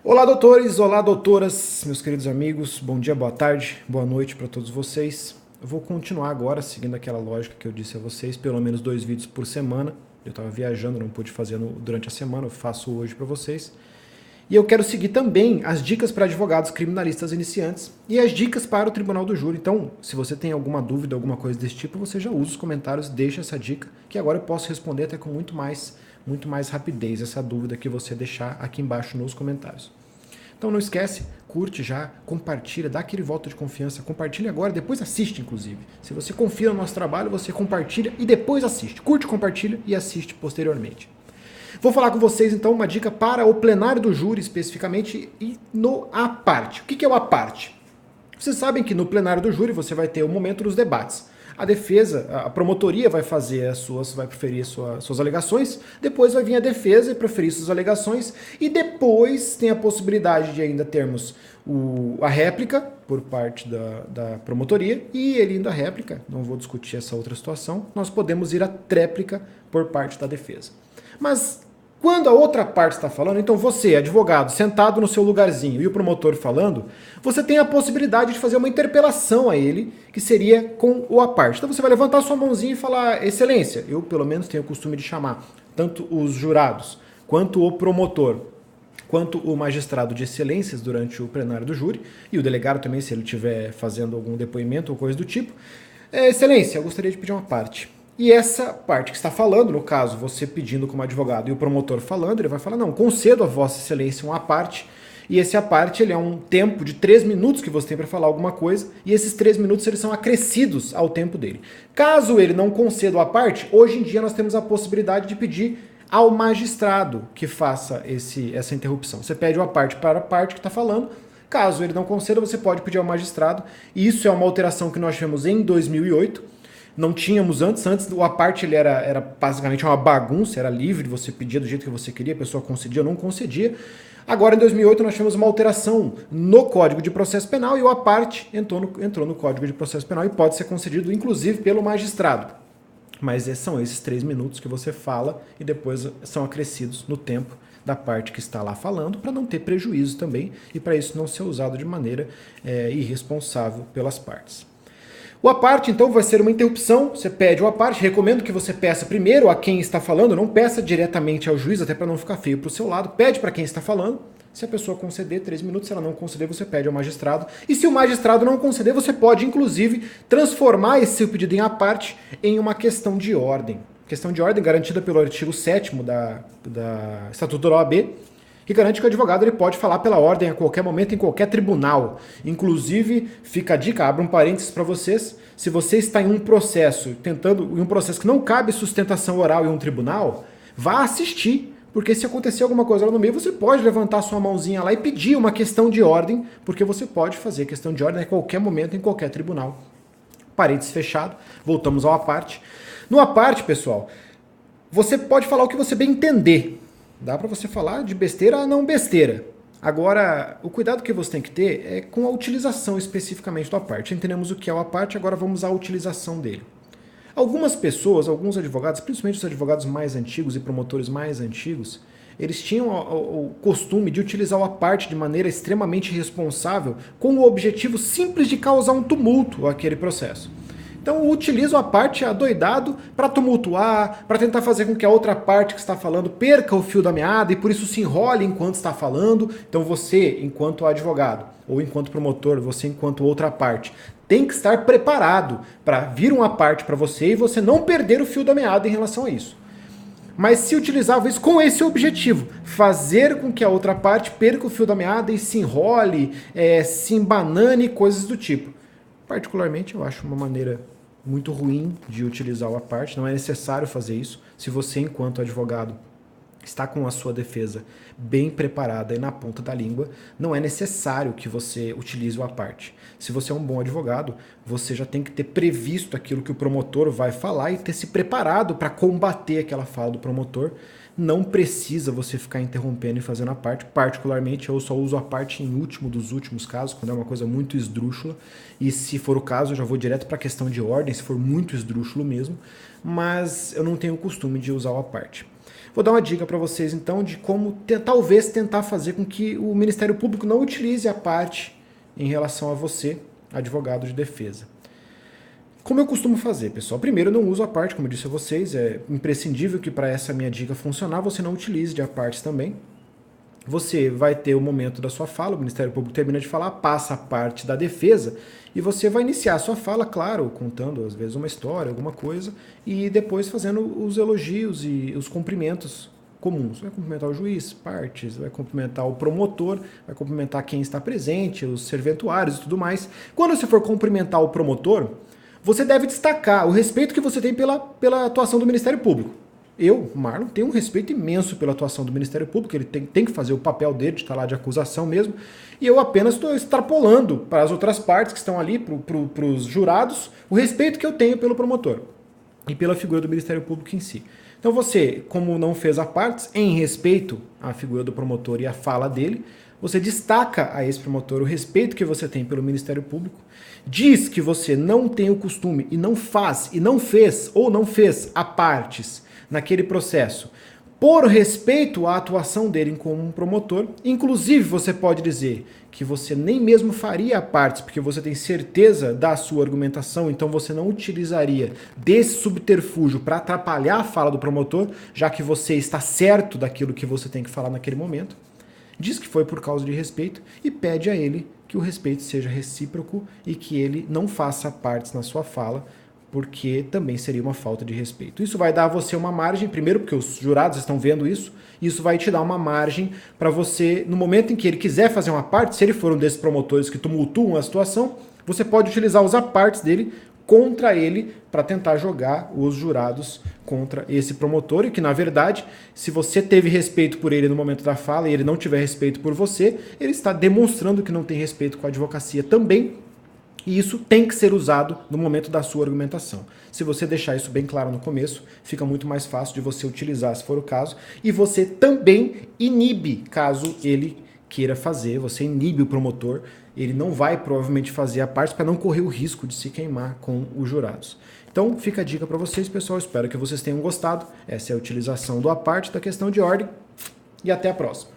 Olá, doutores, olá, doutoras, meus queridos amigos, bom dia, boa tarde, boa noite para todos vocês. Eu vou continuar agora, seguindo aquela lógica que eu disse a vocês, pelo menos 2 vídeos por semana. Eu estava viajando, não pude fazer durante a semana, eu faço hoje para vocês. E eu quero seguir também as dicas para advogados criminalistas iniciantes e as dicas para o Tribunal do Júri. Então, se você tem alguma dúvida, alguma coisa desse tipo, você já usa os comentários, deixa essa dica, que agora eu posso responder até com muito mais rapidez essa dúvida que você deixar aqui embaixo nos comentários. Então não esquece, curte já, compartilha, dá aquele voto de confiança, compartilha agora, depois assiste inclusive. Se você confia no nosso trabalho, você compartilha e depois assiste. Curte, compartilha e assiste posteriormente. Vou falar com vocês então uma dica para o plenário do júri especificamente e no à parte. O que é o à parte? Vocês sabem que no plenário do júri você vai ter o momento dos debates. A defesa, a promotoria vai proferir suas alegações, depois vai vir a defesa e proferir suas alegações, e depois tem a possibilidade de ainda termos a réplica por parte da promotoria, e ele indo à réplica, não vou discutir essa outra situação, nós podemos ir à tréplica por parte da defesa. Mas quando a outra parte está falando, então você, advogado, sentado no seu lugarzinho e o promotor falando, você tem a possibilidade de fazer uma interpelação a ele, que seria com o à parte. Então você vai levantar sua mãozinha e falar, excelência, eu pelo menos tenho o costume de chamar tanto os jurados, quanto o promotor, quanto o magistrado de excelências durante o plenário do júri, e o delegado também, se ele estiver fazendo algum depoimento ou coisa do tipo. Excelência, eu gostaria de pedir uma parte. E essa parte que está falando, no caso, você pedindo como advogado e o promotor falando, ele vai falar, não, concedo a vossa excelência uma parte, e esse à parte ele é um tempo de 3 minutos que você tem para falar alguma coisa, e esses 3 minutos eles são acrescidos ao tempo dele. Caso ele não conceda o à parte, hoje em dia nós temos a possibilidade de pedir ao magistrado que faça essa interrupção. Você pede o à parte para a parte que está falando, caso ele não conceda, você pode pedir ao magistrado, e isso é uma alteração que nós tivemos em 2008, não tínhamos antes o à parte ele era basicamente uma bagunça, era livre, você pedia do jeito que você queria, a pessoa concedia ou não concedia. Agora em 2008 nós tivemos uma alteração no Código de Processo Penal e o à parte entrou no Código de Processo Penal e pode ser concedido inclusive pelo magistrado. Mas são esses 3 minutos que você fala e depois são acrescidos no tempo da parte que está lá falando, para não ter prejuízo também e para isso não ser usado de maneira irresponsável pelas partes. O à parte, então, vai ser uma interrupção, você pede o à parte, recomendo que você peça primeiro a quem está falando, não peça diretamente ao juiz, até para não ficar feio para o seu lado, pede para quem está falando, se a pessoa conceder 3 minutos, se ela não conceder, você pede ao magistrado, e se o magistrado não conceder, você pode, inclusive, transformar esse seu pedido em à parte em uma questão de ordem. Questão de ordem garantida pelo artigo 7º da Estatuto da OAB, que garante que o advogado ele pode falar pela ordem a qualquer momento, em qualquer tribunal. Inclusive, fica a dica, abro um parênteses para vocês, se você está em um processo, em um processo que não cabe sustentação oral em um tribunal, vá assistir, porque se acontecer alguma coisa lá no meio, você pode levantar sua mãozinha lá e pedir uma questão de ordem, porque você pode fazer questão de ordem a qualquer momento, em qualquer tribunal. Parênteses fechado, voltamos ao à parte. No à parte, pessoal, você pode falar o que você bem entender. Dá para você falar de besteira a não besteira. Agora, o cuidado que você tem que ter é com a utilização especificamente do à parte. Entendemos o que é o à parte, agora vamos à utilização dele. Algumas pessoas, alguns advogados, principalmente os advogados mais antigos e promotores mais antigos, eles tinham o costume de utilizar o à parte de maneira extremamente irresponsável com o objetivo simples de causar um tumulto àquele processo. Então utiliza a parte adoidado para tumultuar, para tentar fazer com que a outra parte que está falando perca o fio da meada e por isso se enrole enquanto está falando. Então você, enquanto advogado, ou enquanto promotor, você enquanto outra parte, tem que estar preparado para vir uma parte para você e você não perder o fio da meada em relação a isso. Mas se utilizava isso com esse objetivo, fazer com que a outra parte perca o fio da meada e se enrole, se embanane, coisas do tipo. Particularmente eu acho uma maneira muito ruim de utilizar o à parte, não é necessário fazer isso. Se você, enquanto advogado, está com a sua defesa bem preparada e na ponta da língua, não é necessário que você utilize o à parte. Se você é um bom advogado, você já tem que ter previsto aquilo que o promotor vai falar e ter se preparado para combater aquela fala do promotor. Não precisa você ficar interrompendo e fazendo a parte. Particularmente, eu só uso a parte em último dos últimos casos, quando é uma coisa muito esdrúxula. E se for o caso, eu já vou direto para a questão de ordem, se for muito esdrúxulo mesmo. Mas eu não tenho o costume de usar a parte. Vou dar uma dica para vocês então de como talvez tentar fazer com que o Ministério Público não utilize a parte em relação a você, advogado de defesa. Como eu costumo fazer, pessoal? Primeiro, eu não uso a parte, como eu disse a vocês, é imprescindível que para essa minha dica funcionar, você não utilize de a parte também. Você vai ter o momento da sua fala, o Ministério Público termina de falar, passa a parte da defesa e você vai iniciar a sua fala, claro, contando às vezes uma história, alguma coisa, e depois fazendo os elogios e os cumprimentos comuns. Vai cumprimentar o juiz, partes, vai cumprimentar o promotor, vai cumprimentar quem está presente, os serventuários e tudo mais. Quando você for cumprimentar o promotor, você deve destacar o respeito que você tem pela atuação do Ministério Público. Eu, Marlon, tenho um respeito imenso pela atuação do Ministério Público, ele tem que fazer o papel dele, de estar lá de acusação mesmo, e eu apenas estou extrapolando para as outras partes que estão ali, para os jurados, o respeito que eu tenho pelo promotor e pela figura do Ministério Público em si. Então você, como não fez a partes, em respeito à figura do promotor e à fala dele, você destaca a esse promotor o respeito que você tem pelo Ministério Público, diz que você não tem o costume e não faz, e não fez, ou não fez a partes naquele processo, por respeito à atuação dele como um promotor. Inclusive, você pode dizer que você nem mesmo faria a partes, porque você tem certeza da sua argumentação, então você não utilizaria desse subterfúgio para atrapalhar a fala do promotor, já que você está certo daquilo que você tem que falar naquele momento. Diz que foi por causa de respeito e pede a ele que o respeito seja recíproco e que ele não faça partes na sua fala, porque também seria uma falta de respeito. Isso vai dar a você uma margem, primeiro porque os jurados estão vendo isso vai te dar uma margem para você, no momento em que ele quiser fazer uma parte, se ele for um desses promotores que tumultuam a situação, você pode utilizar os apartes dele contra ele para tentar jogar os jurados contra esse promotor, e que na verdade, se você teve respeito por ele no momento da fala e ele não tiver respeito por você, ele está demonstrando que não tem respeito com a advocacia também. E isso tem que ser usado no momento da sua argumentação. Se você deixar isso bem claro no começo, fica muito mais fácil de você utilizar, se for o caso. E você também inibe, caso ele queira fazer, você inibe o promotor. Ele não vai provavelmente fazer a parte para não correr o risco de se queimar com os jurados. Então fica a dica para vocês, pessoal. Espero que vocês tenham gostado. Essa é a utilização do à parte da questão de ordem. E até a próxima.